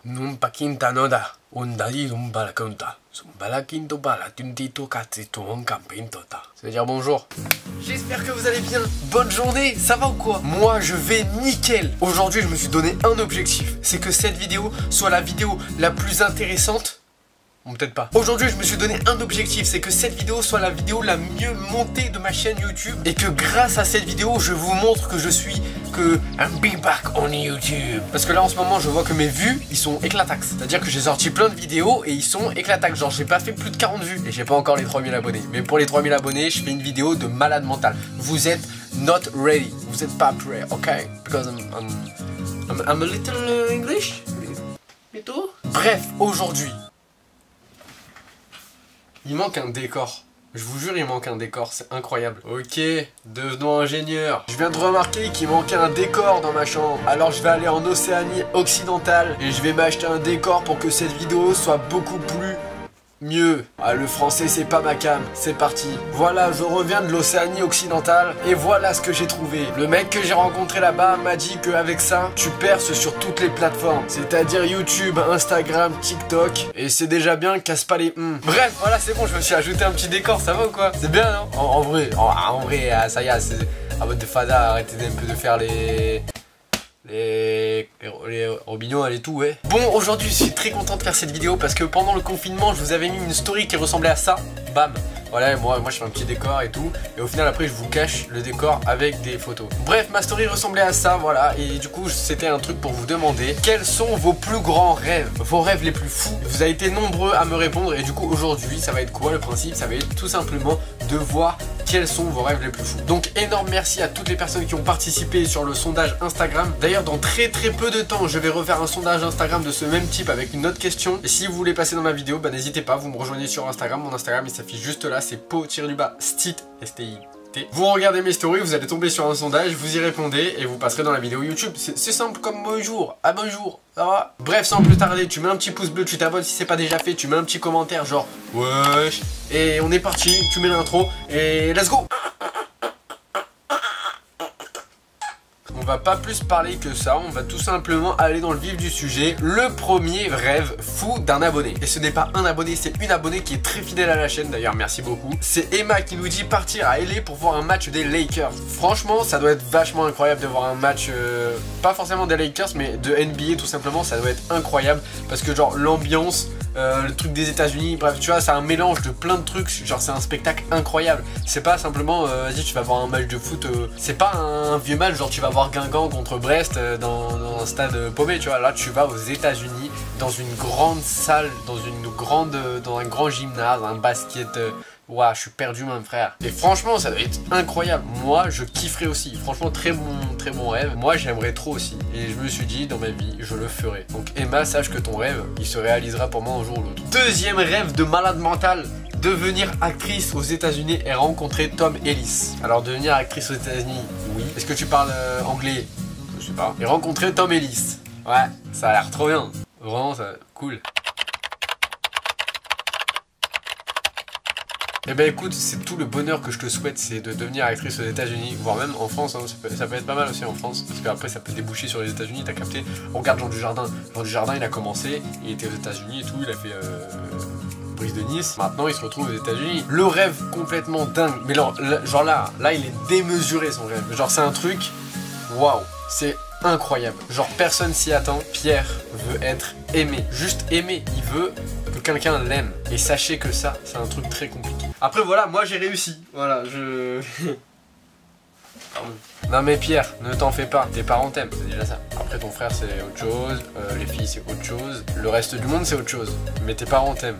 Numpa quinta noda, undali lumbala conta. Zumbala quinto bala, tuntito catito on campintota. Ça veut dire bonjour. J'espère que vous allez bien. Bonne journée, ça va ou quoi? Moi je vais nickel. Aujourd'hui je me suis donné un objectif. C'est que cette vidéo soit la vidéo la plus intéressante. Ou peut-être pas. Aujourd'hui je me suis donné un objectif, c'est que cette vidéo soit la vidéo la mieux montée de ma chaîne YouTube. Et que grâce à cette vidéo je vous montre que je suis un big back on YouTube. Parce que là en ce moment je vois que mes vues ils sont éclatax. C'est à dire que j'ai sorti plein de vidéos et ils sont éclatax. Genre j'ai pas fait plus de 40 vues. Et j'ai pas encore les 3000 abonnés. Mais pour les 3000 abonnés je fais une vidéo de malade mental. Vous êtes not ready. Vous êtes pas prêts, ok? Because I'm a little English. Et tout. Bref, aujourd'hui il manque un décor. Je vous jure, il manque un décor, c'est incroyable. Ok, devenons ingénieur. Je viens de remarquer qu'il manquait un décor dans ma chambre. Alors je vais aller en Océanie occidentale et je vais m'acheter un décor pour que cette vidéo soit beaucoup plus mieux. Ah, le français c'est pas ma cam, c'est parti. Voilà, je reviens de l'Océanie occidentale et voilà ce que j'ai trouvé. Le mec que j'ai rencontré là-bas m'a dit qu'avec ça, tu perces sur toutes les plateformes. C'est-à-dire YouTube, Instagram, TikTok. Et c'est déjà bien, casse pas les Bref, voilà, c'est bon, je me suis ajouté un petit décor, ça va ou quoi? C'est bien, non? En vrai, ça y est, c'est... À votre fada, arrêtez un peu de faire les robignons et tout, ouais. Bon, aujourd'hui je suis très content de faire cette vidéo parce que pendant le confinement je vous avais mis une story qui ressemblait à ça. Bam. Voilà, moi je fais un petit décor et tout. Et au final après je vous cache le décor avec des photos. Bref, ma story ressemblait à ça, voilà. Et du coup c'était un truc pour vous demander quels sont vos plus grands rêves, vos rêves les plus fous. Vous avez été nombreux à me répondre. Et du coup aujourd'hui ça va être quoi le principe? Ça va être tout simplement de voir quels sont vos rêves les plus fous. Donc énorme merci à toutes les personnes qui ont participé sur le sondage Instagram. D'ailleurs dans très peu de temps je vais refaire un sondage Instagram de ce même type avec une autre question. Et si vous voulez passer dans ma vidéo, bah n'hésitez pas, vous me rejoignez sur Instagram. Mon Instagram il s'affiche juste là, c'est po-stit, S-T-I-T. Vous regardez mes stories, vous allez tomber sur un sondage, vous y répondez et vous passerez dans la vidéo YouTube. C'est simple comme bonjour, à bonjour, ça va? Bref, sans plus tarder, tu mets un petit pouce bleu, tu t'abonnes si c'est pas déjà fait, tu mets un petit commentaire genre wesh. Et on est parti, tu mets l'intro et let's go. On va pas plus parler que ça, on va tout simplement aller dans le vif du sujet. Le premier rêve fou d'un abonné. Et ce n'est pas un abonné, c'est une abonnée qui est très fidèle à la chaîne, d'ailleurs merci beaucoup. C'est Emma qui nous dit partir à LA pour voir un match des Lakers. Franchement ça doit être vachement incroyable de voir un match, pas forcément des Lakers mais de NBA tout simplement. Ça doit être incroyable parce que genre l'ambiance, le truc des États-Unis, bref tu vois c'est un mélange de plein de trucs. Genre c'est un spectacle incroyable. C'est pas simplement vas-y tu vas voir un match de foot, c'est pas un vieux match genre tu vas voir Guingamp contre Brest dans un stade paumé, tu vois. Là tu vas aux États-Unis dans une grande salle, dans un grand gymnase, un basket. Ouah, je suis perdu mon frère. Et franchement ça doit être incroyable. Moi je kifferais aussi. Franchement très bon rêve. Moi j'aimerais trop aussi. Et je me suis dit dans ma vie je le ferai. Donc Emma, sache que ton rêve il se réalisera pour moi un jour ou l'autre. Deuxième rêve de malade mental: devenir actrice aux États-Unis et rencontrer Tom Ellis. Alors devenir actrice aux États-Unis, oui. Est-ce que tu parles anglais? Je sais pas. Et rencontrer Tom Ellis. Ouais, ça a l'air trop bien. Vraiment ça, cool. Eh ben écoute, c'est tout le bonheur que je te souhaite, c'est de devenir actrice aux États-Unis, voire même en France, hein, ça peut être pas mal aussi en France, parce qu'après ça peut déboucher sur les États-Unis, t'as capté. On regarde Jean Dujardin. Jean Dujardin il a commencé, il était aux États-Unis et tout, il a fait Brise de Nice, maintenant il se retrouve aux États-Unis. Le rêve complètement dingue, mais genre là il est démesuré son rêve. Genre c'est un truc, waouh, c'est incroyable. Genre personne s'y attend. Pierre veut être aimé, juste aimé, il veut que quelqu'un l'aime. Et sachez que ça, c'est un truc très compliqué. Après voilà, moi j'ai réussi, voilà, Pardon. Non mais Pierre, ne t'en fais pas, tes parents t'aiment, c'est déjà ça. Après ton frère c'est autre chose, les filles c'est autre chose, le reste du monde c'est autre chose. Mais tes parents t'aiment.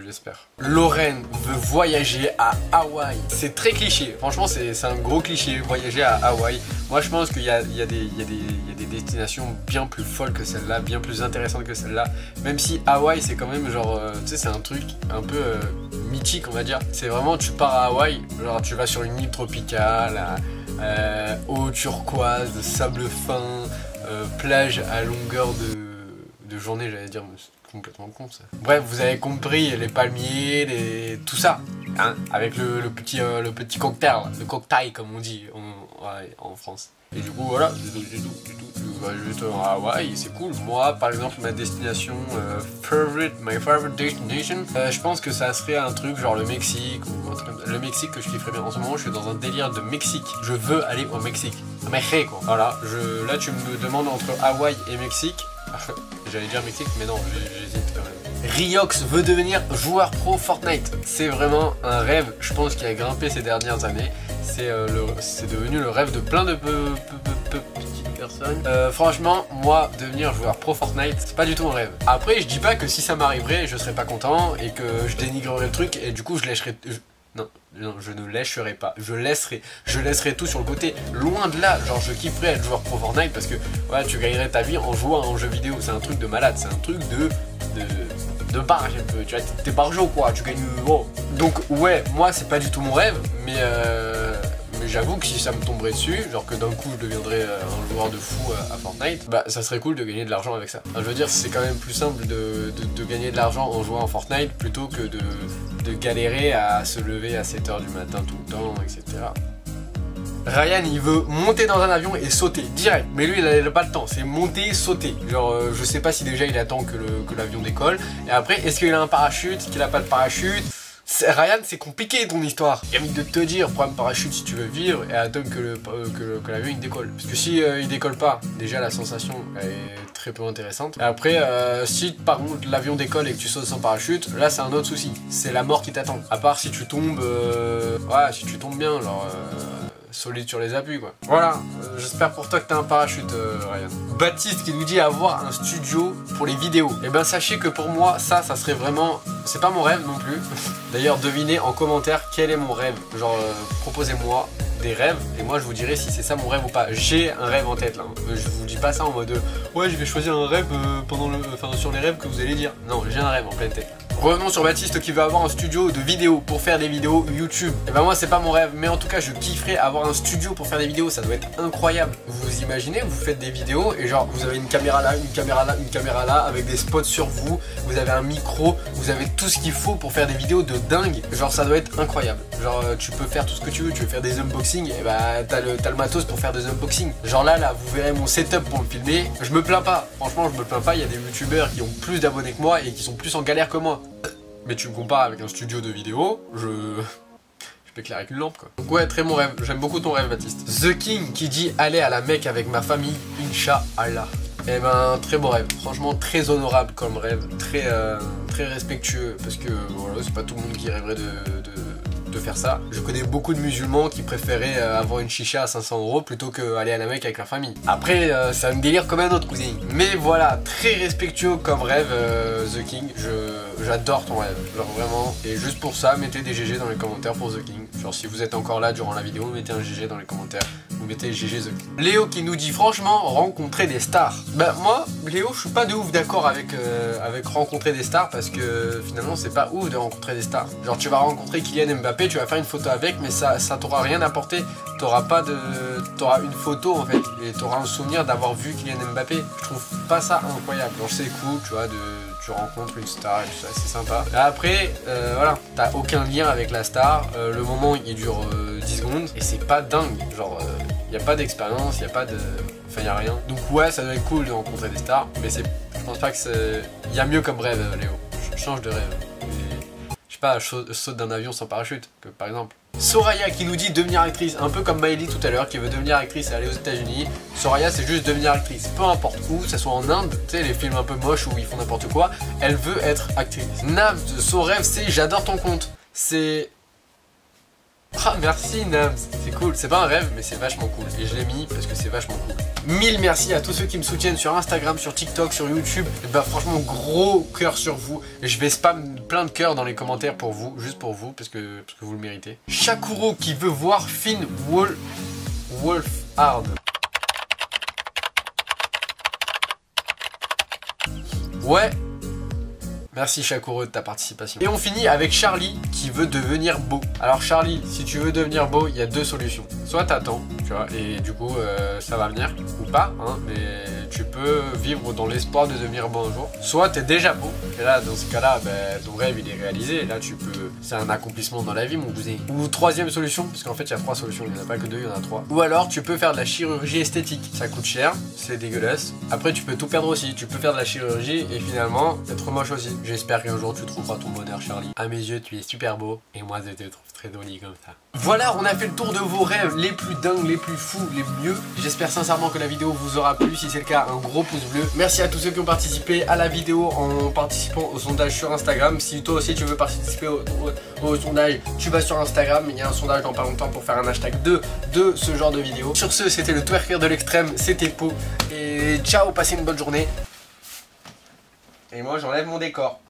J'espère. Lorraine veut voyager à Hawaï. C'est très cliché. Franchement, c'est un gros cliché, voyager à Hawaï. Moi, je pense qu'il y a des destinations bien plus folles que celle-là, bien plus intéressantes que celle-là. Même si Hawaï, c'est quand même genre, tu sais, c'est un truc un peu mythique, on va dire. C'est vraiment, tu pars à Hawaï, genre tu vas sur une île tropicale, eau turquoise, sable fin, plage à longueur de journée, j'allais dire. Complètement con ça. Bref, vous avez compris, les palmiers, tout ça, hein, avec le petit cocktail, le cocktail comme on dit en France. Et du coup voilà, c'est tout. bah, juste à Hawaï, c'est cool. Moi, par exemple, ma destination my favorite destination, je pense que ça serait un truc genre le Mexique ou un truc comme ça. Le Mexique que je kifferais bien. En ce moment, je suis dans un délire de Mexique. Je veux aller au Mexique. Mexico. Voilà, là tu me demandes entre Hawaï et Mexique. J'allais dire Mexique, mais non, j'hésite quand même. Riox veut devenir joueur pro Fortnite. C'est vraiment un rêve, je pense, qui a grimpé ces dernières années. C'est devenu le rêve de plein de petites personnes. Franchement, moi, devenir joueur pro Fortnite, c'est pas du tout un rêve. Après, je dis pas que si ça m'arriverait, je serais pas content et que je dénigrerais le truc et du coup, je lâcherais... Non, je ne lâcherai pas. Je laisserai tout sur le côté. Loin de là, genre je kifferais être joueur pro Fortnite parce que ouais, tu gagnerais ta vie en jouant à un jeu vidéo. C'est un truc de malade, c'est un truc de barge un peu. Tu vois, t'es barjo quoi, tu gagnes. Oh. Donc ouais, moi c'est pas du tout mon rêve, mais j'avoue que si ça me tomberait dessus, genre que d'un coup je deviendrais un joueur de fou à Fortnite, bah ça serait cool de gagner de l'argent avec ça. Enfin, je veux dire, c'est quand même plus simple de gagner de l'argent en jouant à Fortnite plutôt que de galérer à se lever à 7h du matin tout le temps, etc. Ryan il veut monter dans un avion et sauter direct, mais lui il a pas le temps, c'est monter, sauter. Genre je sais pas si déjà il attend que l'avion décolle, et après est-ce qu'il a un parachute, est-ce qu'il a pas de parachute. Ryan, c'est compliqué ton histoire. Il y a envie de te dire, prends un parachute si tu veux vivre et attends que l'avion il décolle. Parce que si il décolle pas, déjà la sensation est très peu intéressante. Et après, si par contre l'avion décolle et que tu sautes sans parachute, là c'est un autre souci. C'est la mort qui t'attend. À part si tu tombes, ouais, si tu tombes bien, genre solide sur les appuis quoi. Voilà, j'espère pour toi que t'as un parachute Ryan. Baptiste qui nous dit avoir un studio pour les vidéos. Et ben sachez que pour moi ça serait vraiment, c'est pas mon rêve non plus. D'ailleurs devinez en commentaire quel est mon rêve. Genre proposez-moi des rêves et moi je vous dirai si c'est ça mon rêve ou pas. J'ai un rêve en tête là. Je vous dis pas ça en mode ouais je vais choisir un rêve sur les rêves que vous allez dire. Non, j'ai un rêve en pleine tête. Revenons sur Baptiste qui veut avoir un studio de vidéos pour faire des vidéos YouTube. Et ben moi c'est pas mon rêve, mais en tout cas je kifferais avoir un studio pour faire des vidéos, ça doit être incroyable. Vous imaginez, vous faites des vidéos et genre vous avez une caméra là, une caméra là, une caméra là, avec des spots sur vous, vous avez un micro, vous avez tout ce qu'il faut pour faire des vidéos de dingue. Genre ça doit être incroyable. Genre tu peux faire tout ce que tu veux faire des unboxings, et bah t'as le matos pour faire des unboxings. Genre là vous verrez mon setup pour le filmer. Je me plains pas, franchement je me plains pas, il y a des youtubeurs qui ont plus d'abonnés que moi et qui sont plus en galère que moi. Mais tu me compares avec un studio de vidéo, je m'éclaire avec une lampe quoi. Donc ouais, très mon rêve, j'aime beaucoup ton rêve Baptiste. The King qui dit aller à la Mecque avec ma famille, Inch'Allah. Eh ben très beau rêve, franchement très honorable comme rêve, très respectueux, parce que voilà, c'est pas tout le monde qui rêverait de faire ça. Je connais beaucoup de musulmans qui préféraient avoir une chicha à 500 € plutôt qu'aller à la Mecque avec leur famille. Après, ça me délire comme un autre cousin. Mais voilà, très respectueux comme rêve, The King. J'adore ton rêve, genre vraiment. Et juste pour ça, mettez des GG dans les commentaires pour The King. Genre si vous êtes encore là durant la vidéo, mettez un GG dans les commentaires. Vous mettez GG The King. Léo qui nous dit franchement rencontrer des stars. Bah moi, Léo, je suis pas de ouf d'accord avec rencontrer des stars parce que finalement c'est pas ouf de rencontrer des stars. Genre tu vas rencontrer Kylian Mbappé, tu vas faire une photo avec, mais ça t'aura rien apporté. T'auras une photo en fait et t'auras un souvenir d'avoir vu Kylian Mbappé. Je trouve pas ça incroyable. Genre c'est cool, tu vois, tu rencontres une star et tout ça, c'est sympa. Et après, voilà, t'as aucun lien avec la star. Le moment il dure 10 secondes et c'est pas dingue. Genre y a pas d'expérience, y a pas de, enfin y a rien. Donc ouais, ça doit être cool de rencontrer des stars, mais je pense pas que c'est, y a mieux comme rêve, Léo. Change de rêve. Je sais pas, saute d'un avion sans parachute, que, par exemple. Soraya qui nous dit devenir actrice, un peu comme Miley tout à l'heure qui veut devenir actrice et aller aux États-Unis. Soraya c'est juste devenir actrice, peu importe où, que ce soit en Inde, tu sais les films un peu moches où ils font n'importe quoi, elle veut être actrice. Nams, son rêve c'est j'adore ton compte. C'est... Ah merci Nams, c'est cool, c'est pas un rêve mais c'est vachement cool et je l'ai mis parce que c'est vachement cool. 1000 merci à tous ceux qui me soutiennent sur Instagram, sur TikTok, sur YouTube. Et bah franchement gros cœur sur vous. Et je vais spam plein de cœurs dans les commentaires pour vous, juste pour vous parce que vous le méritez. Shakuro qui veut voir Finn Wolfhard. Ouais. Merci Shakuro de ta participation. Et on finit avec Charlie qui veut devenir beau. Alors Charlie, si tu veux devenir beau, il y a deux solutions. Soit t'attends, tu vois, et du coup ça va venir, ou pas, hein, mais tu peux vivre dans l'espoir de devenir beau un jour. Soit t'es déjà beau, et là dans ce cas-là, ton rêve il est réalisé, et là tu peux, c'est un accomplissement dans la vie mon cousin. Ou troisième solution, parce qu'en fait il y a 3 solutions, il n'y en a pas que 2, il y en a 3. Ou alors tu peux faire de la chirurgie esthétique, ça coûte cher, c'est dégueulasse. Après tu peux tout perdre aussi, tu peux faire de la chirurgie et finalement être moche aussi. J'espère qu'un jour tu trouveras ton bonheur Charlie. À mes yeux tu es super beau, et moi je te trouve très joli comme ça. Voilà, on a fait le tour de vos rêves les plus dingues, les plus fous, les mieux. J'espère sincèrement que la vidéo vous aura plu. Si c'est le cas, un gros pouce bleu. Merci à tous ceux qui ont participé à la vidéo en participant au sondage sur Instagram. Si toi aussi tu veux participer au sondage, tu vas sur Instagram. Il y a un sondage dans pas longtemps pour faire un hashtag de ce genre de vidéo. Sur ce, c'était le twerker de l'extrême, c'était Po. Et ciao, passez une bonne journée. Et moi j'enlève mon décor.